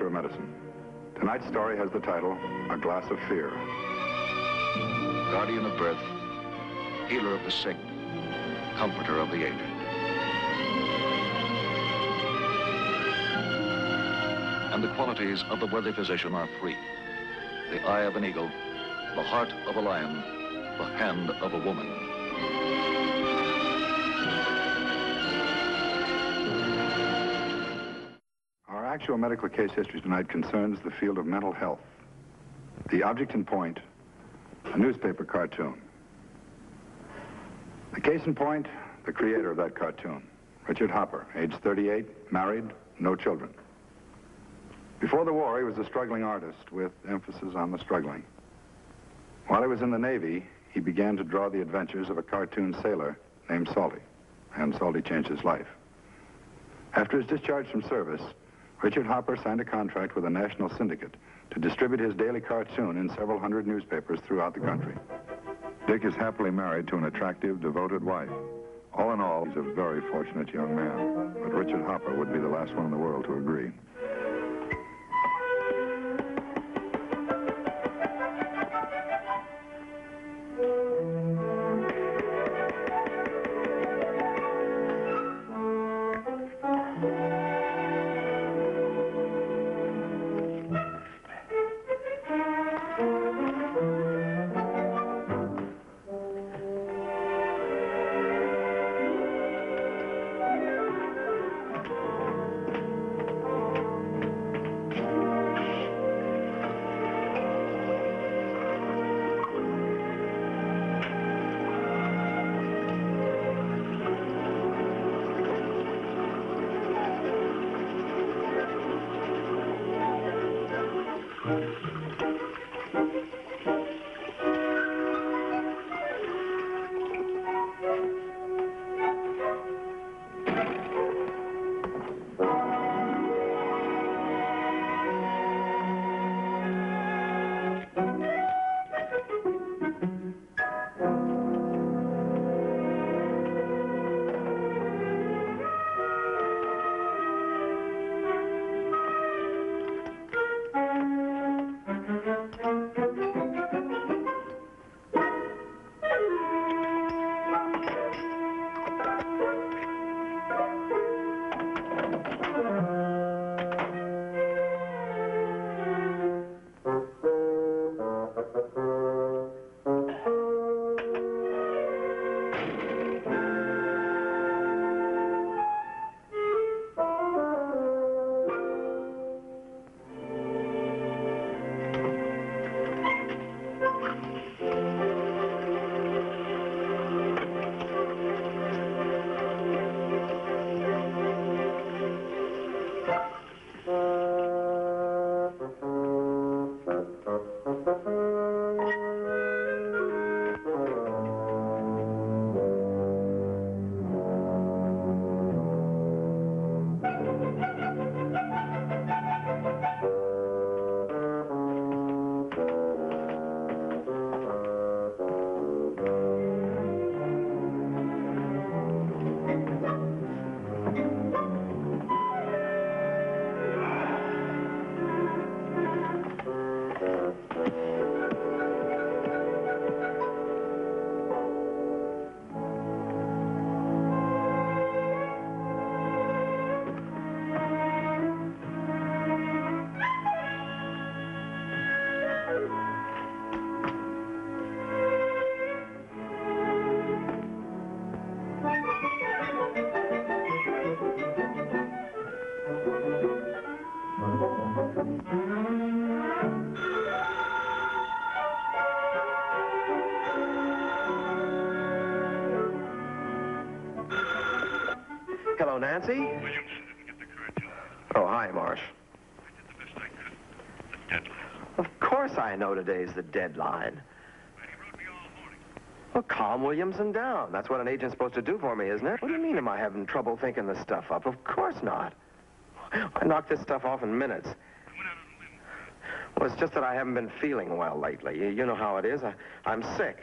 of medicine. Tonight's story has the title, A Glass of Fear. Guardian of birth, healer of the sick, comforter of the aged. And the qualities of the worthy physician are three: the eye of an eagle, the heart of a lion, the hand of a woman. Our actual medical case history tonight concerns the field of mental health. The object in point, a newspaper cartoon. The case in point, the creator of that cartoon, Richard Hopper, age 38, married, no children. Before the war, he was a struggling artist with emphasis on the struggling. While he was in the Navy, he began to draw the adventures of a cartoon sailor named Salty, and Salty changed his life. After his discharge from service, Richard Hopper signed a contract with a national syndicate to distribute his daily cartoon in several hundred newspapers throughout the country. Dick is happily married to an attractive, devoted wife. All in all, he's a very fortunate young man, but Richard Hopper would be the last one in the world to agree. Hello, Nancy. Williamson didn't get the cartoon. Oh, hi, Marsh. I did the best I could. The deadline. Of course I know today's the deadline. But he wrote me all morning. Well, calm Williamson down. That's what an agent's supposed to do for me, isn't it? What do you mean am I having trouble thinking this stuff up? Of course not. I knock this stuff off in minutes. I went out on a limb. Well, it's just that I haven't been feeling well lately. You know how it is. I'm sick.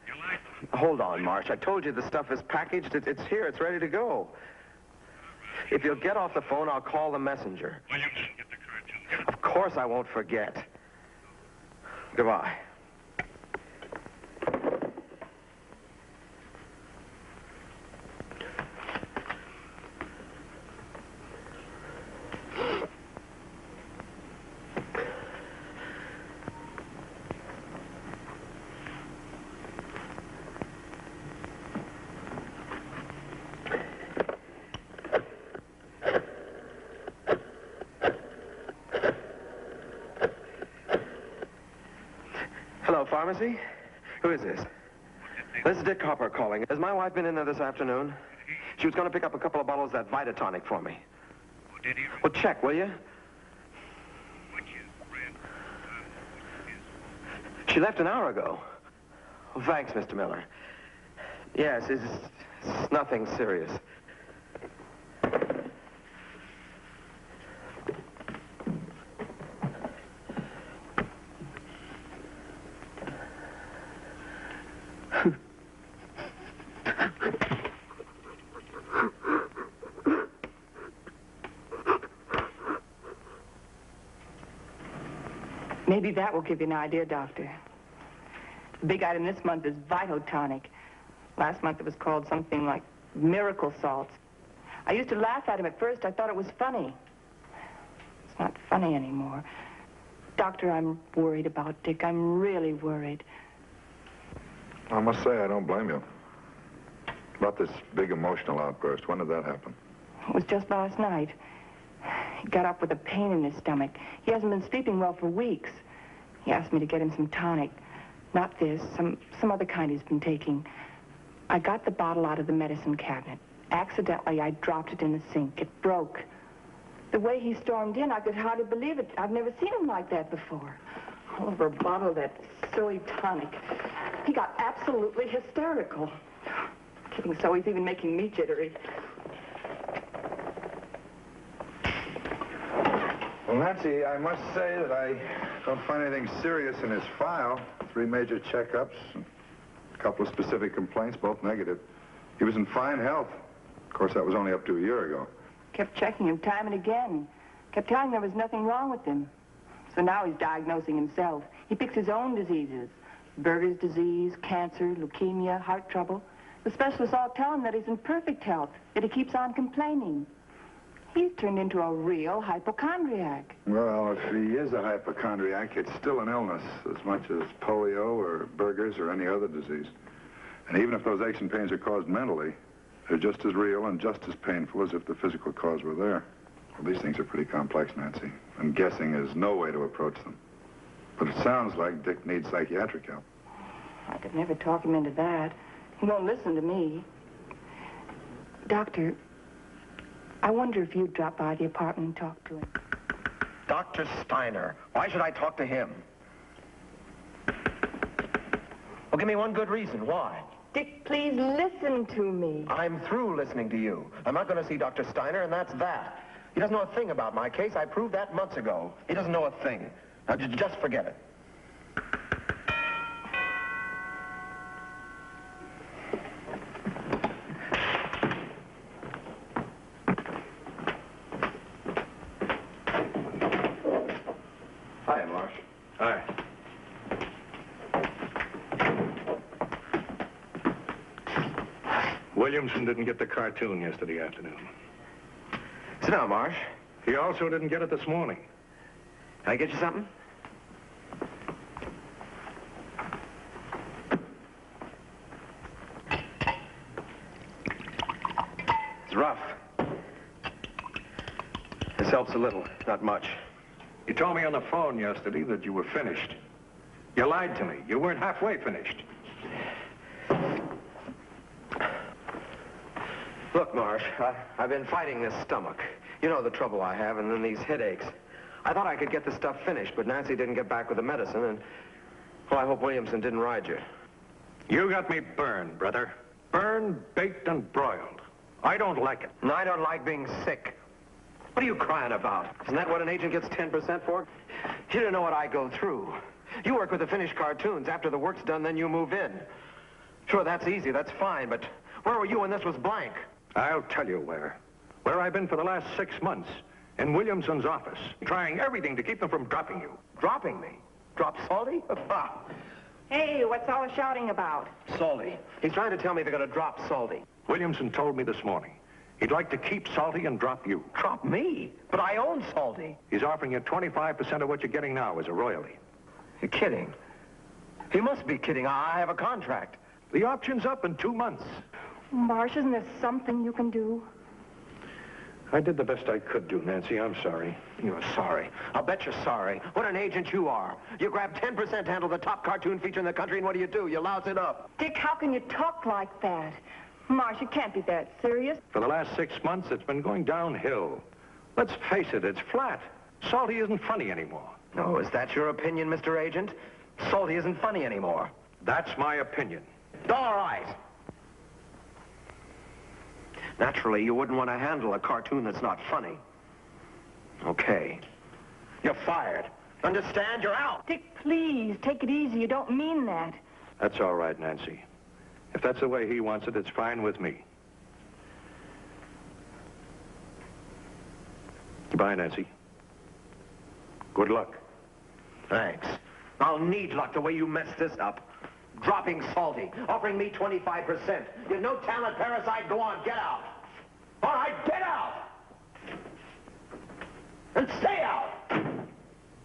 You lied to me. Hold on, Marsh. I told you the stuff is packaged. It's here. It's ready to go. If you'll get off the phone, I'll call the messenger. Williamson, get the cartoon. Get it. Of course I won't forget. Goodbye. Hello, pharmacy? Who is this? This is Dick Hopper calling. Has my wife been in there this afternoon? She was going to pick up a couple of bottles of that Vitatonic for me. Did he? Well, check, will you? Which is red? She left an hour ago. Well, thanks, Mr. Miller. Yes, it's nothing serious. Maybe that will give you an idea, Doctor. The big item this month is Vitotonic. Last month it was called something like Miracle Salts. I used to laugh at him at first. I thought it was funny. It's not funny anymore. Doctor, I'm worried about Dick. I'm really worried. I must say, I don't blame you. About this big emotional outburst, when did that happen? It was just last night. He got up with a pain in his stomach. He hasn't been sleeping well for weeks. He asked me to get him some tonic. Not this, some other kind he's been taking. I got the bottle out of the medicine cabinet. Accidentally, I dropped it in the sink. It broke. The way he stormed in, I could hardly believe it. I've never seen him like that before. All over a bottle of that silly tonic. He got absolutely hysterical. Kidding so, he's even making me jittery. Well, Nancy, I must say that I don't find anything serious in his file. 3 major checkups, a couple of specific complaints, both negative. He was in fine health. Of course, that was only up to a year ago. Kept checking him time and again. Kept telling there was nothing wrong with him. So now he's diagnosing himself. He picks his own diseases. Berger's disease, cancer, leukemia, heart trouble. The specialists all tell him that he's in perfect health, that he keeps on complaining. He's turned into a real hypochondriac. Well, if he is a hypochondriac, it's still an illness, as much as polio or Berger's or any other disease. And even if those aches and pains are caused mentally, they're just as real and just as painful as if the physical cause were there. Well, these things are pretty complex, Nancy, and guessing is no way to approach them. But it sounds like Dick needs psychiatric help. I could never talk him into that. He won't listen to me. Doctor, I wonder if you'd drop by the apartment and talk to him. Dr. Styner. Why should I talk to him? Well, give me one good reason. Why? Dick, please listen to me. I'm through listening to you. I'm not going to see Dr. Styner, and that's that. He doesn't know a thing about my case. I proved that months ago. He doesn't know a thing. Now, just forget it. Hi, Marsh. Hi. Williamson didn't get the cartoon yesterday afternoon. Sit down, Marsh. He also didn't get it this morning. Can I get you something? It's rough. This helps a little, not much. You told me on the phone yesterday that you were finished. You lied to me. You weren't halfway finished. Look, Marsh, I've been fighting this stomach. You know the trouble I have, and then these headaches. I thought I could get the stuff finished, but Nancy didn't get back with the medicine, and... well, I hope Williamson didn't ride you. You got me burned, brother. Burned, baked, and broiled. I don't like it. And I don't like being sick. What are you crying about? Isn't that what an agent gets 10% for? You don't know what I go through. You work with the finished cartoons. After the work's done, then you move in. Sure, that's easy, that's fine, but where were you when this was blank? I'll tell you where. Where I've been for the last 6 months. in Williamson's office, trying everything to keep them from dropping you. Dropping me? Drop Salty? Hey, what's all the shouting about? Salty. He's trying to tell me they're going to drop Salty. Williamson told me this morning he'd like to keep Salty and drop you. Drop me? But I own Salty. He's offering you 25% of what you're getting now as a royalty. You're kidding. You must be kidding. I have a contract. The option's up in 2 months. Marsh, isn't there something you can do? I did the best I could do, Nancy. I'm sorry. You're sorry. I'll bet you're sorry. What an agent you are. You grab 10% to handle the top cartoon feature in the country, and what do? You louse it up. Dick, how can you talk like that? Marsh, it can't be that serious. For the last 6 months, it's been going downhill. Let's face it, it's flat. Salty isn't funny anymore. Oh, is that your opinion, Mr. Agent? Salty isn't funny anymore. That's my opinion. All right. Naturally, you wouldn't want to handle a cartoon that's not funny. Okay. You're fired. Understand? You're out. Dick, please, take it easy. You don't mean that. That's all right, Nancy. If that's the way he wants it, it's fine with me. Goodbye, Nancy. Good luck. Thanks. I'll need luck the way you messed this up. Dropping Salty, offering me 25%. You're no talent parasite. Go on, get out. All right, get out. And stay out.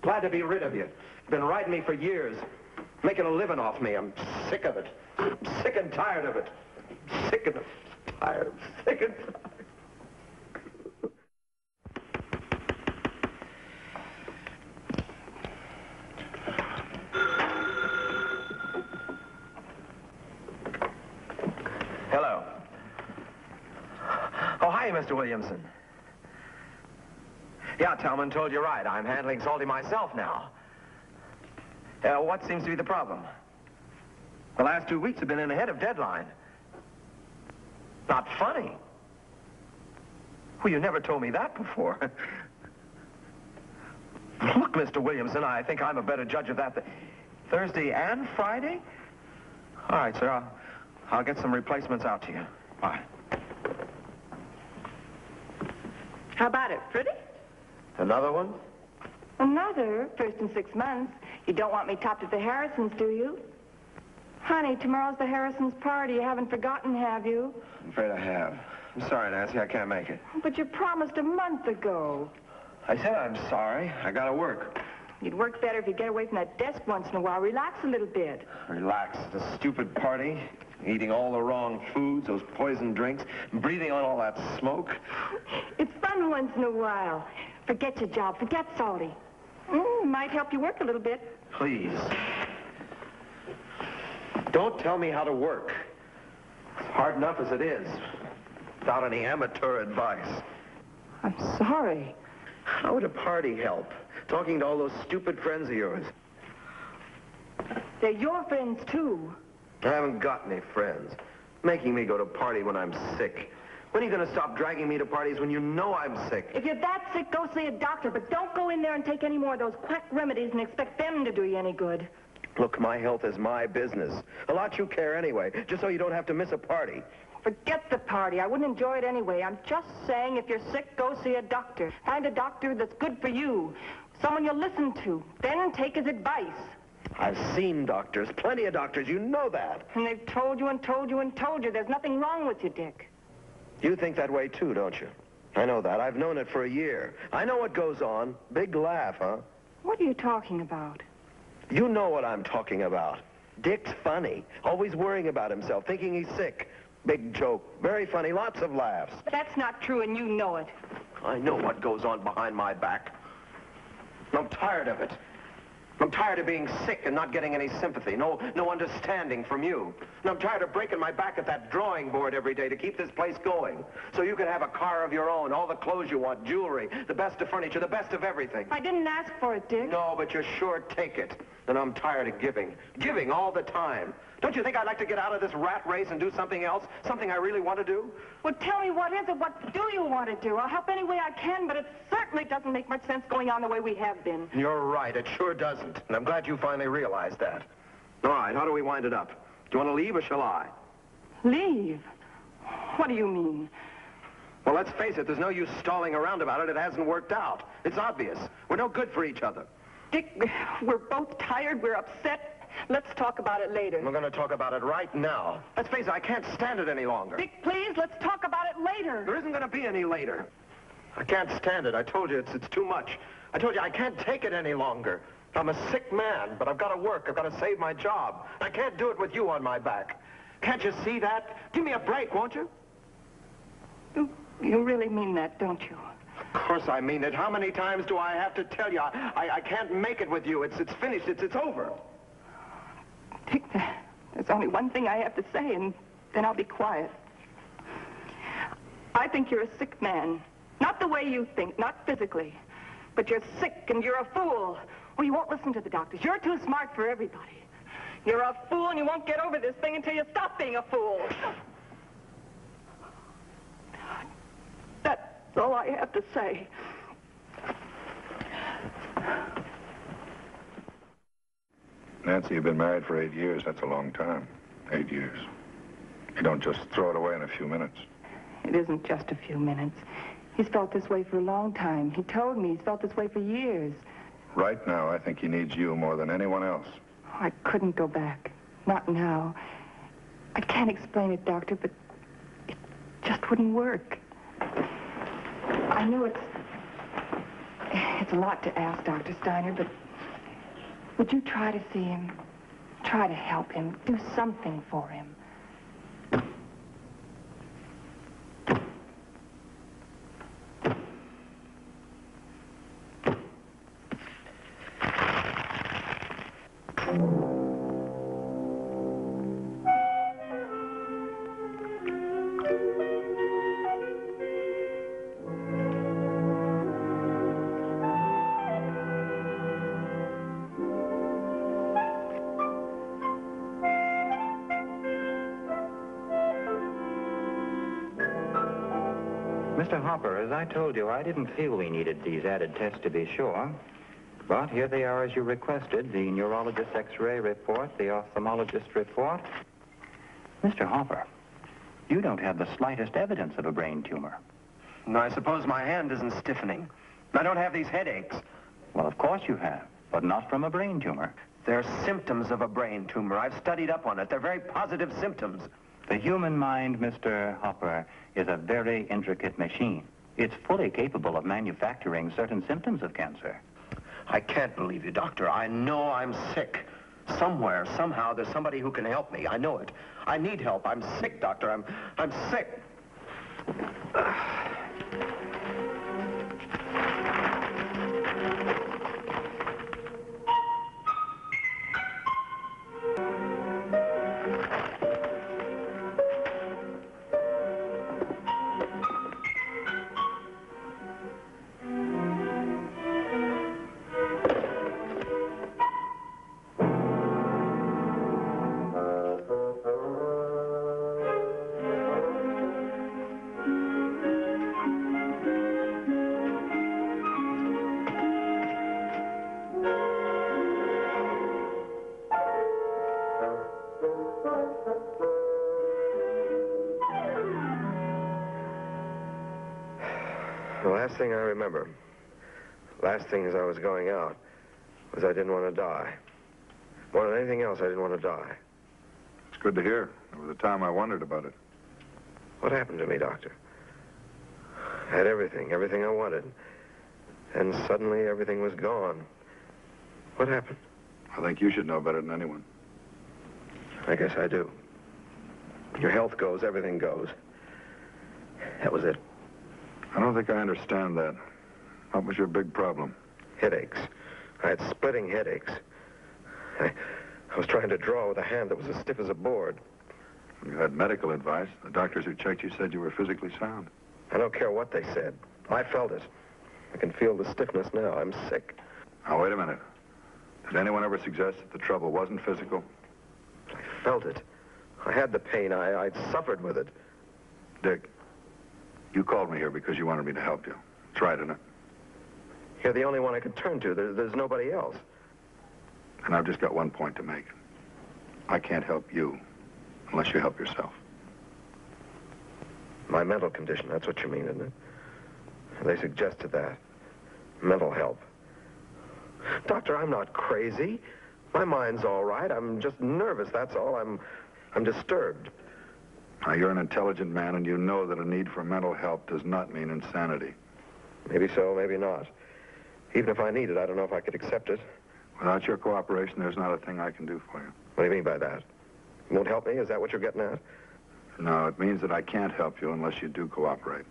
Glad to be rid of you. You've been riding me for years, making a living off me. I'm sick of it. I'm sick and tired of it. I'm sick and tired. Sick and tired. Hello. Oh, hi, Mr. Williamson. Yeah, Talman told you right. I'm handling Salty myself now. What seems to be the problem? The last 2 weeks have been in ahead of deadline. Not funny. Well, you never told me that before. Look, Mr. Williamson, I think I'm a better judge of that than Thursday and Friday? All right, sir. I'll get some replacements out to you. Bye. How about it? Pretty? Another one? Another? First in 6 months. You don't want me topped at the Harrisons, do you? Honey, tomorrow's the Harrisons' party. You haven't forgotten, have you? I'm afraid I have. I'm sorry, Nancy. I can't make it. But you promised a month ago. I said I'm sorry. I gotta work. You'd work better if you get away from that desk once in a while. Relax a little bit. Relax. It's a stupid party. Eating all the wrong foods, those poison drinks, breathing on all that smoke. It's fun once in a while. Forget your job. Forget Salty. Might help you work a little bit. Please. Don't tell me how to work. It's hard enough as it is, without any amateur advice. I'm sorry. How would a party help? Talking to all those stupid friends of yours. They're your friends, too. I haven't got any friends. Making me go to a party when I'm sick. When are you going to stop dragging me to parties when you know I'm sick? If you're that sick, go see a doctor, but don't go in there and take any more of those quack remedies and expect them to do you any good. Look, my health is my business. A lot you care anyway, just so you don't have to miss a party. Forget the party. I wouldn't enjoy it anyway. I'm just saying if you're sick, go see a doctor. Find a doctor that's good for you. Someone you'll listen to. Then take his advice. I've seen doctors, plenty of doctors, you know that. And they've told you and told you and told you there's nothing wrong with you, Dick. You think that way too, don't you? I know that. I've known it for a year. I know what goes on. Big laugh, huh? What are you talking about? You know what I'm talking about. Dick's funny, always worrying about himself, thinking he's sick. Big joke, very funny, lots of laughs. That's not true, and you know it. I know what goes on behind my back. I'm tired of it. I'm tired of being sick and not getting any sympathy, no understanding from you. And I'm tired of breaking my back at that drawing board every day to keep this place going. So you can have a car of your own, all the clothes you want, jewelry, the best of furniture, the best of everything. I didn't ask for it, Dick. No, but you sure take it. And I'm tired of giving. Giving all the time. Don't you think I'd like to get out of this rat race and do something else? Something I really want to do? Well, tell me, what is it? What do you want to do? I'll help any way I can, but it certainly doesn't make much sense going on the way we have been. You're right. It sure doesn't. And I'm glad you finally realized that. All right, how do we wind it up? Do you want to leave or shall I? Leave? What do you mean? Well, let's face it, there's no use stalling around about it. It hasn't worked out. It's obvious. We're no good for each other. Dick, we're both tired. We're upset. Let's talk about it later. We're going to talk about it right now. Let's face it, I can't stand it any longer. Dick, please, let's talk about it later. There isn't going to be any later. I can't stand it. I told you it's too much. I told you I can't take it any longer. I'm a sick man, but I've got to work. I've got to save my job. I can't do it with you on my back. Can't you see that? Give me a break, won't you? You really mean that, don't you? Of course I mean it. How many times do I have to tell you? I can't make it with you. It's finished. It's over. Dick, there's only one thing I have to say, and then I'll be quiet. I think you're a sick man. Not the way you think, not physically. But you're sick and you're a fool. Or you won't listen to the doctors. You're too smart for everybody. You're a fool and you won't get over this thing until you stop being a fool. That's all I have to say. Nancy, you've been married for 8 years. That's a long time. 8 years. You don't just throw it away in a few minutes. It isn't just a few minutes. He's felt this way for a long time. He told me he's felt this way for years. Right now, I think he needs you more than anyone else. Oh, I couldn't go back. Not now. I can't explain it, Doctor, but it just wouldn't work. I know it's a lot to ask, Dr. Styner, but would you try to see him? Try to help him. Do something for him. Mr. Hopper, as I told you, I didn't feel we needed these added tests to be sure. But here they are as you requested, the neurologist's X-ray report, the ophthalmologist's report. Mr. Hopper, you don't have the slightest evidence of a brain tumor. No, I suppose my hand isn't stiffening. I don't have these headaches. Well, of course you have, but not from a brain tumor. They're symptoms of a brain tumor. I've studied up on it. They're very positive symptoms. The human mind, Mr. Hopper, is a very intricate machine. It's fully capable of manufacturing certain symptoms of cancer. I can't believe you, Doctor. I know I'm sick. Somewhere, somehow, there's somebody who can help me. I know it. I need help. I'm sick, Doctor. I'm sick. The last thing I remember, last thing as I was going out, was I didn't want to die. More than anything else, I didn't want to die. It's good to hear. There was a time I wondered about it. What happened to me, Doctor? I had everything I wanted. And suddenly everything was gone. What happened? I think you should know better than anyone. I guess I do. When your health goes, everything goes. That was it. I don't think I understand that. What was your big problem? Headaches. I had splitting headaches. I was trying to draw with a hand that was as stiff as a board. You had medical advice. The doctors who checked you said you were physically sound. I don't care what they said. I felt it. I can feel the stiffness now. I'm sick. Now, wait a minute. Did anyone ever suggest that the trouble wasn't physical? I felt it. I had the pain. I'd suffered with it. Dick, you called me here because you wanted me to help you. That's right, isn't it? You're the only one I could turn to. There's nobody else. And I've just got one point to make. I can't help you unless you help yourself. My mental condition, that's what you mean, isn't it? They suggested that. Mental help. Doctor, I'm not crazy. My mind's all right. I'm just nervous, that's all. I'm disturbed. Now, you're an intelligent man, and you know that a need for mental help does not mean insanity. Maybe so, maybe not. Even if I need it, I don't know if I could accept it. Without your cooperation, there's not a thing I can do for you. What do you mean by that? You won't help me? Is that what you're getting at? No, it means that I can't help you unless you do cooperate.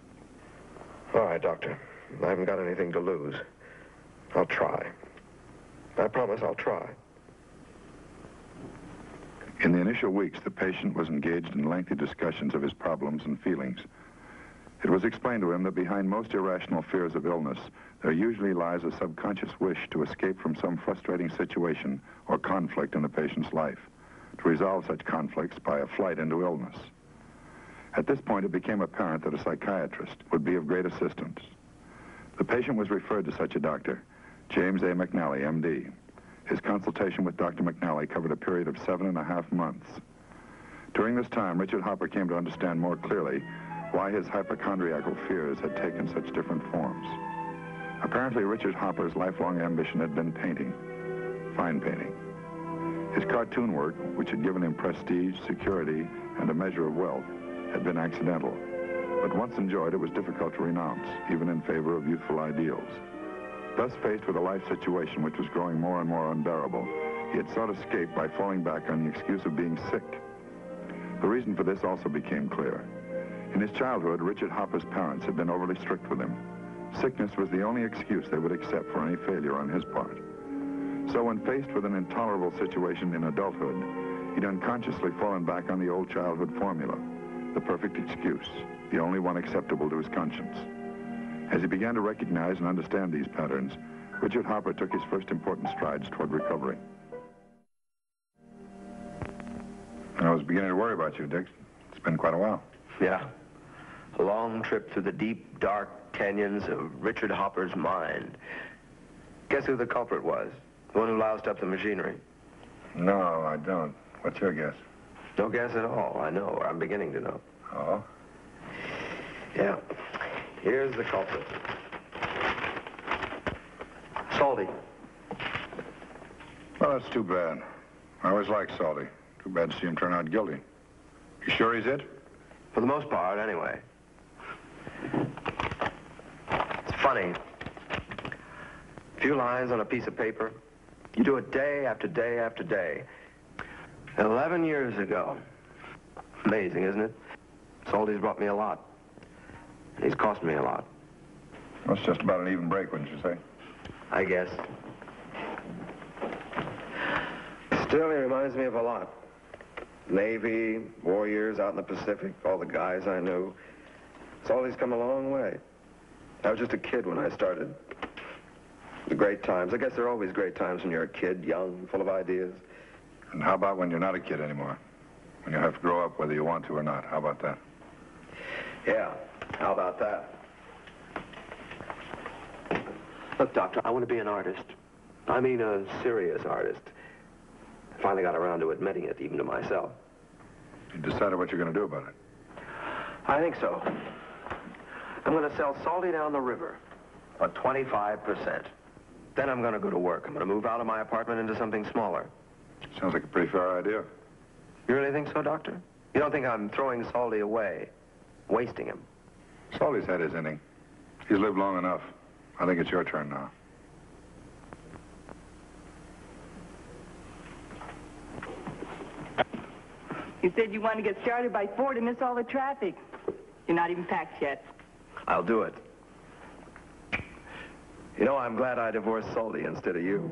All right, Doctor. I haven't got anything to lose. I'll try. I promise I'll try. In the initial weeks, the patient was engaged in lengthy discussions of his problems and feelings. It was explained to him that behind most irrational fears of illness, there usually lies a subconscious wish to escape from some frustrating situation or conflict in the patient's life, to resolve such conflicts by a flight into illness. At this point, it became apparent that a psychiatrist would be of great assistance. The patient was referred to such a doctor, James A. McNally, M.D. His consultation with Dr. McNally covered a period of 7.5 months. During this time, Richard Hopper came to understand more clearly why his hypochondriacal fears had taken such different forms. Apparently, Richard Hopper's lifelong ambition had been painting, fine painting. His cartoon work, which had given him prestige, security, and a measure of wealth, had been accidental. But once enjoyed, it was difficult to renounce, even in favor of youthful ideals. Thus faced with a life situation which was growing more and more unbearable, he had sought escape by falling back on the excuse of being sick. The reason for this also became clear. In his childhood, Richard Hopper's parents had been overly strict with him. Sickness was the only excuse they would accept for any failure on his part. So when faced with an intolerable situation in adulthood, he'd unconsciously fallen back on the old childhood formula, the perfect excuse, the only one acceptable to his conscience. As he began to recognize and understand these patterns, Richard Hopper took his first important strides toward recovery. I was beginning to worry about you, Dick. It's been quite a while. Yeah. A long trip through the deep, dark canyons of Richard Hopper's mind. Guess who the culprit was? The one who loused up the machinery? No, I don't. What's your guess? No guess at all. I know, or I'm beginning to know. Oh? Yeah. Here's the culprit. Salty. Well, that's too bad. I always liked Salty. Too bad to see him turn out guilty. You sure he's it? For the most part, anyway. It's funny. A few lines on a piece of paper. You do it day after day after day. 11 years ago. Amazing, isn't it? Salty's brought me a lot. He's cost me a lot. Well, it's just about an even break, wouldn't you say? I guess. Still, he reminds me of a lot. Navy, war years out in the Pacific, all the guys I knew. Salty's come a long way. I was just a kid when I started. The great times. I guess there are always great times when you're a kid, young, full of ideas. And how about when you're not a kid anymore? When you have to grow up whether you want to or not. How about that? Yeah, how about that? Look, Doctor, I want to be an artist. I mean a serious artist. I finally got around to admitting it, even to myself. You decided what you're going to do about it? I think so. I'm going to sell Salty down the river for 25%. Then I'm going to go to work. I'm going to move out of my apartment into something smaller. Sounds like a pretty fair idea. You really think so, Doctor? You don't think I'm throwing Salty away, wasting him? Salty's had his inning. He's lived long enough. I think it's your turn now. You said you wanted to get started by 4 to miss all the traffic. You're not even packed yet. I'll do it. You know, I'm glad I divorced Salty instead of you.